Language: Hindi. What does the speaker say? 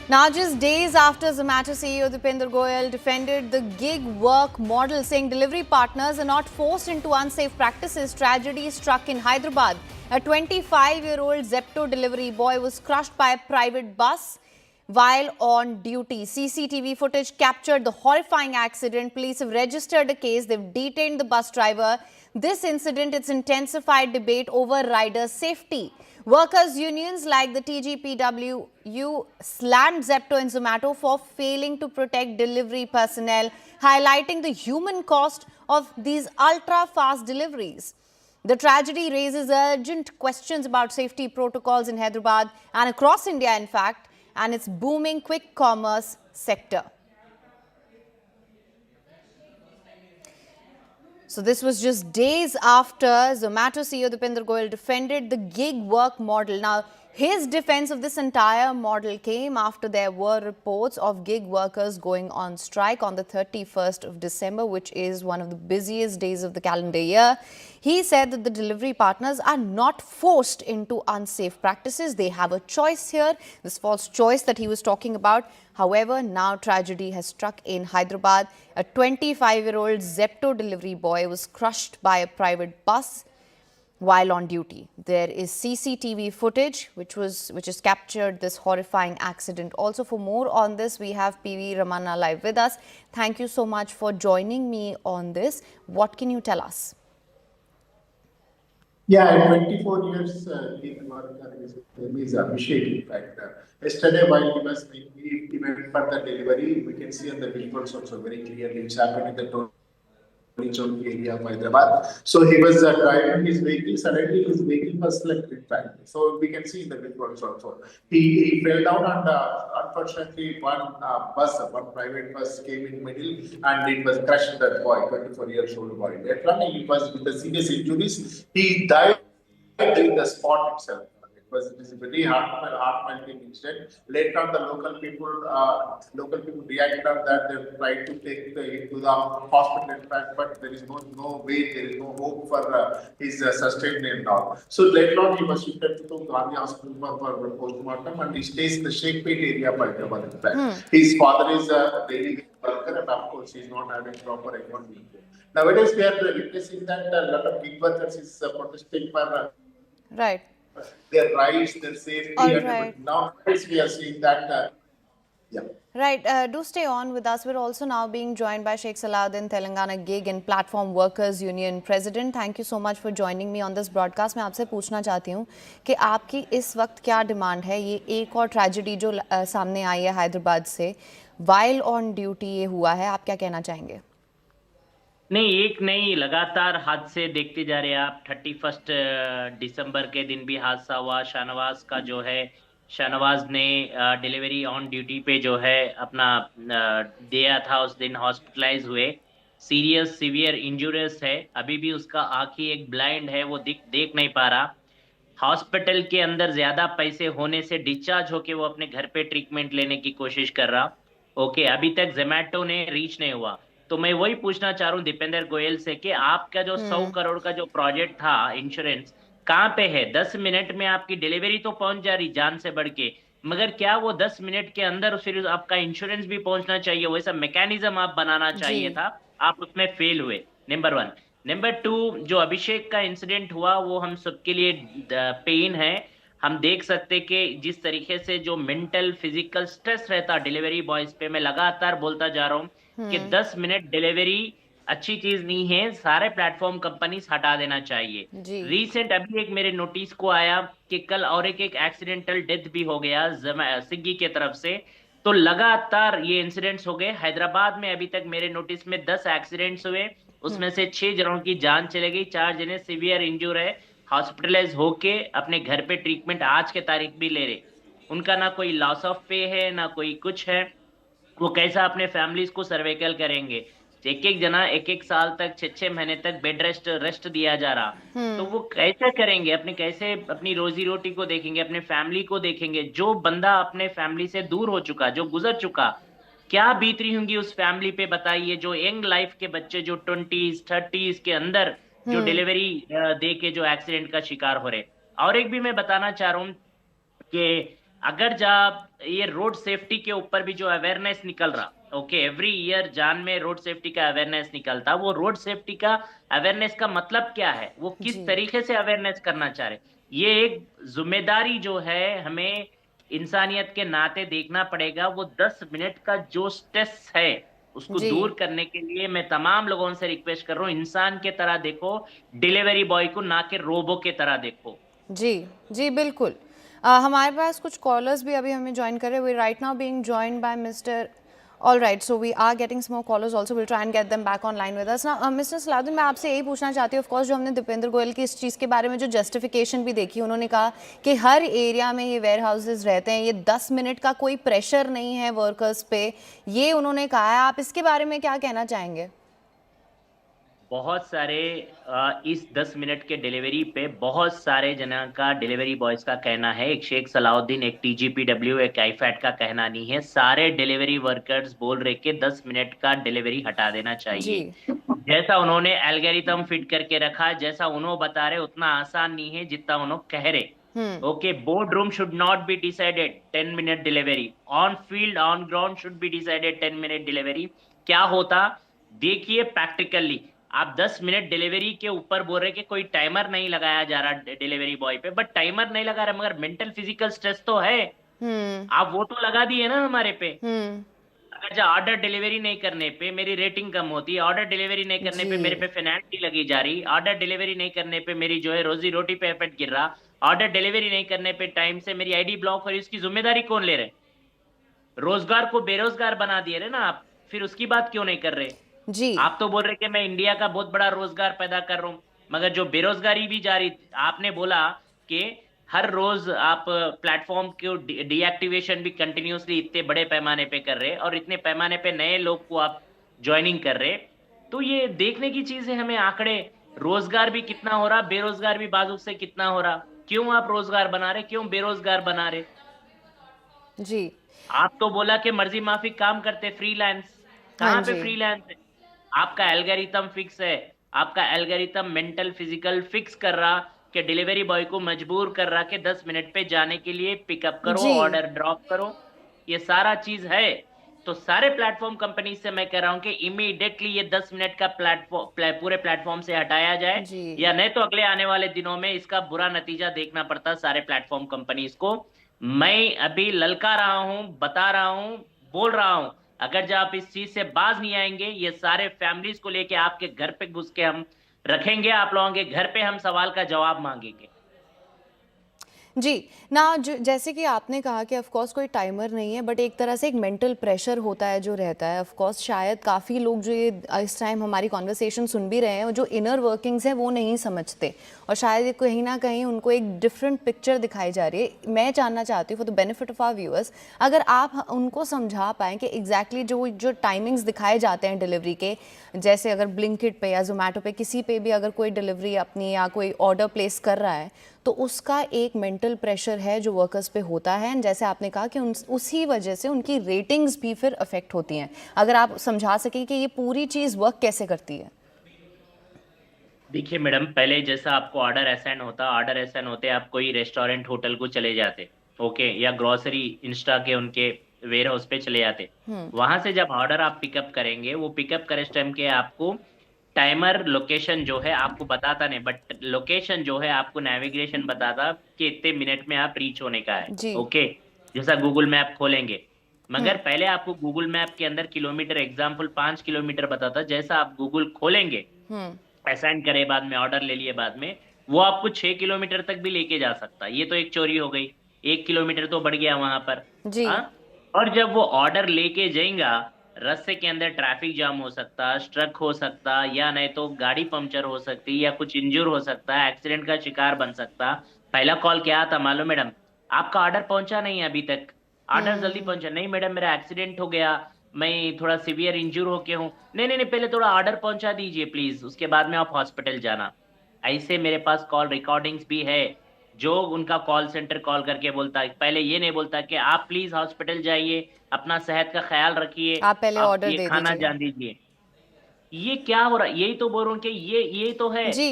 Now, just days after Zomato CEO Deepinder Goyal defended the gig work model, saying delivery partners are not forced into unsafe practices, tragedy struck in Hyderabad. A 25-year-old Zepto delivery boy was crushed by a private bus while on duty. CCTV footage captured the horrifying accident. Police have registered a case. They've detained the bus driver. This incident, it's intensified debate over rider safety. Workers' unions like the TGPWU slammed Zepto and Zomato for failing to protect delivery personnel, highlighting the human cost of these ultra-fast deliveries. The tragedy raises urgent questions about safety protocols in Hyderabad and across India, in fact, and its booming quick commerce sector. So this was just days after Zomato CEO Deepinder Goyal defended the gig work model. Now, his defense of this entire model came after there were reports of gig workers going on strike on the 31st of December, which is one of the busiest days of the calendar year. He said that the delivery partners are not forced into unsafe practices. They have a choice here, this false choice that he was talking about. However, now tragedy has struck in Hyderabad. A 25-year-old Zepto delivery boy was crushed by a private bus while on duty. There is CCTV footage which has captured this horrifying accident. Also, for more on this, we have PV Ramana live with us. Thank you so much for joining me on this. What can you tell us? Yeah, 24 years gig worker is Abhishek. In fact, yesterday while he went for the delivery, we can see on the visuals also very clearly it's happened in the Tony area of Hyderabad. So he was driving his vehicle. Suddenly his vehicle was slipped. In fact, so we can see in the visuals also. He fell down and unfortunately one private bus came in middle and it was crushed that boy, 24 years old boy. Later on, he was with the serious injuries. He died in the spot itself. It was a very heart-melting incident. Later on, the local people reacted on that. They tried to take him to the hospital, in fact, but there is no way, there is no hope for his sustainment now. So later on, he was shifted to Gandhi Hospital for postmortem, and he stays in the Sheikpet area of Hyderabad. In fact, his father is a daily worker, and of course, he's not having proper economy. Nowadays, we are witnessing that a lot of gig workers is protesting for Right. their rights, their safety, All and right. now we are seeing that. Yeah. Right. Do stay on with us. We're also now being joined by Sheikh Salahuddin, Telangana Gig and Platform Workers Union President. Thank you so much for joining me on this broadcast. मैं आपसे पूछना चाहती हूँ कि आपकी इस वक्त क्या डिमांड है? ये एक और ट्रेजेडी जो सामने आई है हैदराबाद से, वाइल ऑन ड्यूटी ये हुआ है, आप क्या कहना चाहेंगे? नहीं, एक नहीं, लगातार हादसे देखते जा रहे हैं आप। 31 दिसंबर के दिन भी हादसा हुआ। शाहनवाज का जो है, शाहनवाज ने डिलीवरी ऑन ड्यूटी पे जो है अपना दिया था, उस दिन हॉस्पिटलाइज हुए, सीरियस सीवियर इंजुरियस है। अभी भी उसका आंखी एक ब्लाइंड है, वो देख नहीं पा रहा। हॉस्पिटल के अंदर ज्यादा पैसे होने से डिस्चार्ज होके वो अपने घर पे ट्रीटमेंट लेने की कोशिश कर रहा। ओके, अभी तक जोमैटो ने रीच नहीं हुआ। तो मैं वही पूछना चाह रहा हूँ दीपेंद्र गोयल से कि आपका जो 100 करोड़ का जो प्रोजेक्ट था इंश्योरेंस, कहाँ पे है? 10 मिनट में आपकी डिलीवरी तो पहुंच जा रही जान से बढ़ के, मगर क्या वो 10 मिनट के अंदर फिर आपका इंश्योरेंस भी पहुंचना चाहिए? वैसा मैकेनिज्म आप बनाना चाहिए था, आप उसमें फेल हुए। नंबर 1। नंबर 2, जो अभिषेक का इंसिडेंट हुआ वो हम सबके लिए पेन है। हम देख सकते कि जिस तरीके से जो मेंटल फिजिकल स्ट्रेस रहता डिलीवरी बॉयज पे, मैं लगातार बोलता जा रहा हूँ कि 10 मिनट डिलीवरी अच्छी चीज नहीं है, सारे प्लेटफॉर्म कंपनीज हटा देना चाहिए। रिसेंट अभी एक मेरे नोटिस को आया कि कल और एक एक्सीडेंटल डेथ भी हो गया स्विगी के तरफ से। तो लगातार ये इंसिडेंट्स हो गए हैदराबाद में। अभी तक मेरे नोटिस में 10 एक्सीडेंट्स हुए, उसमें से 6 जनों की जान चले गई, 4 जने सीवियर इंजूर है, हॉस्पिटलाइज होके अपने घर पे ट्रीटमेंट आज के तारीख भी ले रहे। उनका ना कोई लॉस ऑफ पे है ना कोई कुछ है, वो कैसा अपने फैमिलीज को सर्वाइकल करेंगे? एक एक जना एक साल तक 6 महीने तक बेड रेस्ट दिया जा रहा, तो वो कैसे करेंगे? अपने कैसे अपनी रोजी रोटी को देखेंगे, अपने फैमिली को देखेंगे? जो बंदा अपने फैमिली से दूर हो चुका, जो गुजर चुका, क्या बीत रही होंगी उस फैमिली पे बताइए। जो यंग लाइफ के बच्चे जो 20s 30s के अंदर जो डिलीवरी दे के जो एक्सीडेंट का शिकार हो रहे। और एक भी मैं बताना चाह रहा हूँ कि अगर जब ये रोड सेफ्टी के ऊपर भी जो अवेयरनेस निकल रहा, ओके, एवरी ईयर जान में रोड सेफ्टी का अवेयरनेस निकलता, वो रोड सेफ्टी का अवेयरनेस का मतलब क्या है, वो किस जी तरीके से अवेयरनेस करना चाह रहे, ये एक जिम्मेदारी जो है हमें इंसानियत के नाते देखना पड़ेगा। वो 10 मिनट का जो स्ट्रेस है उसको जी दूर करने के लिए मैं तमाम लोगों से रिक्वेस्ट कर रहा हूँ, इंसान के तरह देखो डिलीवरी बॉय को, ना कि रोबो के तरह देखो। जी जी बिल्कुल। हमारे पास कुछ कॉलर्स भी अभी हमें ज्वाइन कर रहे हैं। We right now being joined by mister all right, so we are getting some more callers also, will try and get them back online with us ना। मिस्टर सलाउद्दीन, मैं आपसे यही पूछना चाहती हूँ, ऑफ कोर्स जो हमने दीपेंद्र गोयल की इस चीज़ के बारे में जो जस्टिफिकेशन भी देखी, उन्होंने कहा कि हर एरिया में ये वेयर हाउसेज रहते हैं, ये 10 मिनट का कोई प्रेशर नहीं है वर्कर्स पे, ये उन्होंने कहा है। आप इसके बारे में क्या कहना चाहेंगे? बहुत सारे इस 10 मिनट के डिलीवरी पे बहुत सारे जना का, डिलीवरी बॉयज का कहना है, एक शेख सलाउद्दीन, एक टीजीपीडब्ल्यू, एक आईफैट का कहना नहीं है, सारे डिलीवरी वर्कर्स बोल रहे कि 10 मिनट का डिलीवरी हटा देना जी चाहिए। जैसा उन्होंने एल्गोरिथम फिट करके रखा, जैसा उन्होंने बता रहे, उतना आसान नहीं है जितना उन्होंने कह रहे। Okay, board room should not be decided 10 minute delivery, on field on ground should be decided 10 minute delivery. क्या होता देखिए प्रैक्टिकली, आप 10 मिनट डिलीवरी के ऊपर बोल रहे कि कोई टाइमर नहीं लगाया जा रहा डिलीवरी बॉय पे, बट टाइमर नहीं लगा रहा मगर मेंटल फिजिकल स्ट्रेस तो है, हम्म आप वो तो लगा दिए ना हमारे पे। हम्म अगर जो ऑर्डर डिलीवरी नहीं करने पे मेरी रेटिंग कम होती है, ऑर्डर डिलीवरी नहीं करने पे मेरे जी पे पेनल्टी लगी जा रही, ऑर्डर डिलीवरी नहीं करने पे मेरी जो है रोजी रोटी पे इफेक्ट गिर रहा, ऑर्डर डिलीवरी नहीं करने पे टाइम से मेरी आईडी ब्लॉक हो रही, उसकी जिम्मेदारी कौन ले रहे? रोजगार को बेरोजगार बना दिए रहे ना आप, फिर उसकी बात क्यों नहीं कर रहे? जी आप तो बोल रहे कि मैं इंडिया का बहुत बड़ा रोजगार पैदा कर रहा हूं, मगर जो बेरोजगारी भी जारी, आपने बोला कि हर रोज आप प्लेटफॉर्म को डीएक्टिवेशन भी कंटिन्यूअसली इतने बड़े पैमाने पे कर रहे, और इतने पैमाने पे नए लोग को आप ज्वाइनिंग कर रहे, तो ये देखने की चीज है हमें आंकड़े, रोजगार भी कितना हो रहा, बेरोजगार भी बाजू से कितना हो रहा, क्यों आप रोजगार बना रहे, क्यों बेरोजगार बना रहे? जी आप तो बोला कि मर्जी माफिक काम करते फ्रीलांस, हाँ कहाँ पे जी फ्रीलांस है? आपका एल्गोरिथम फिक्स है, आपका एल्गोरिथम मेंटल फिजिकल फिक्स कर रहा कि डिलीवरी बॉय को मजबूर कर रहा कि 10 मिनट पे जाने के लिए पिकअप करो, जी ऑर्डर ड्रॉप करो, ये सारा चीज है। तो सारे प्लेटफॉर्म कंपनी से मैं कह रहा हूं कि इमीडिएटली ये 10 मिनट का पूरे प्लेटफॉर्म से हटाया जाए, जी या नहीं तो अगले आने वाले दिनों में इसका बुरा नतीजा देखना पड़ता सारे प्लेटफॉर्म कंपनीज को। मैं अभी ललका रहा हूं, बता रहा हूं, बोल रहा हूं, अगर जब आप इस चीज से बाज नहीं आएंगे, ये सारे फैमिलीज को लेके आपके घर पे घुस के हम रखेंगे, आप लोगों के घर पे हम सवाल का जवाब मांगेंगे। जी ना, जो जैसे कि आपने कहा कि ऑफ कोर्स कोई टाइमर नहीं है, बट एक तरह से एक मेंटल प्रेशर होता है जो रहता है। ऑफ कोर्स शायद काफ़ी लोग जो ये इस टाइम हमारी कॉन्वर्सेशन सुन भी रहे हैं, जो इनर वर्किंग्स हैं वो नहीं समझते, और शायद कहीं ना कहीं उनको एक डिफरेंट पिक्चर दिखाई जा रही है। मैं जानना चाहती हूँ for the benefit of our viewers, अगर आप उनको समझा पाएँ कि एग्जैक्टली जो जो टाइमिंग्स दिखाए जाते हैं डिलीवरी के, जैसे अगर ब्लिंकिट पे या जोमेटो पे किसी पे भी अगर कोई डिलीवरी अपनी या कोई ऑर्डर प्लेस कर रहा है, तो उसका एक मेंटल प्रेशर है जो वर्कर्स पे होता है, एंड जैसे आपने कहा कि उसी वजह से उनकी रेटिंग्स भी फिर अफेक्ट होती हैं। अगर आप समझा सकें कि ये पूरी चीज़ वर्क कैसे करती है। देखिए मैडम, पहले जैसा आपको ऑर्डर असाइन होता, ऑर्डर असाइन होते आप कोई रेस्टोरेंट होटल को चले जाते, ओके, या ग्रोसरी इंस्टा के उनके वेयर हाउस पे चले जाते, वहां से जब ऑर्डर आप पिकअप करेंगे, वो पिकअप करे टाइम के आपको टाइमर लोकेशन जो है आपको बताता नहीं, बट लोकेशन जो है आपको नेविगेशन बताता कि इतने मिनट में आप रीच होने का है, जी ओके, जैसा गूगल मैप खोलेंगे। मगर पहले आपको गूगल मैप के अंदर किलोमीटर, एग्जाम्पल 5 किलोमीटर बताता, जैसा आप गूगल खोलेंगे, असाइन करे बाद में, ऑर्डर ले लिए बाद में, वो आपको 6 किलोमीटर तक भी लेके जा सकता है। ये तो एक चोरी हो गई, 1 किलोमीटर तो बढ़ गया वहां पर। जी हाँ, और जब वो ऑर्डर लेके जाएगा, रास्ते के अंदर ट्रैफिक जाम हो सकता, स्ट्रक हो सकता, या नहीं तो गाड़ी पंक्चर हो सकती, या कुछ इंजूर हो सकता, एक्सीडेंट का शिकार बन सकता। पहला कॉल क्या आता मालूम मैडम? आपका ऑर्डर पहुंचा नहीं है अभी तक, ऑर्डर जल्दी पहुंचा नहीं मैडम, मेरा एक्सीडेंट हो गया, मैं थोड़ा सिवियर इंजूर होके हूँ। नहीं नहीं नहीं, पहले थोड़ा ऑर्डर पहुंचा दीजिए प्लीज, उसके बाद में आप हॉस्पिटल जाना। ऐसे मेरे पास कॉल रिकॉर्डिंग्स भी है, जो उनका कॉल सेंटर कॉल करके बोलता है, पहले ये नहीं बोलता कि आप प्लीज हॉस्पिटल जाइए, अपना सेहत का ख्याल रखिए, आप पहले आप ऑर्डर ये दे खाना दीजिए। जान दीजिए। ये क्या हो रहा है? यही तो बोल रहा हूँ कि ये तो है। जी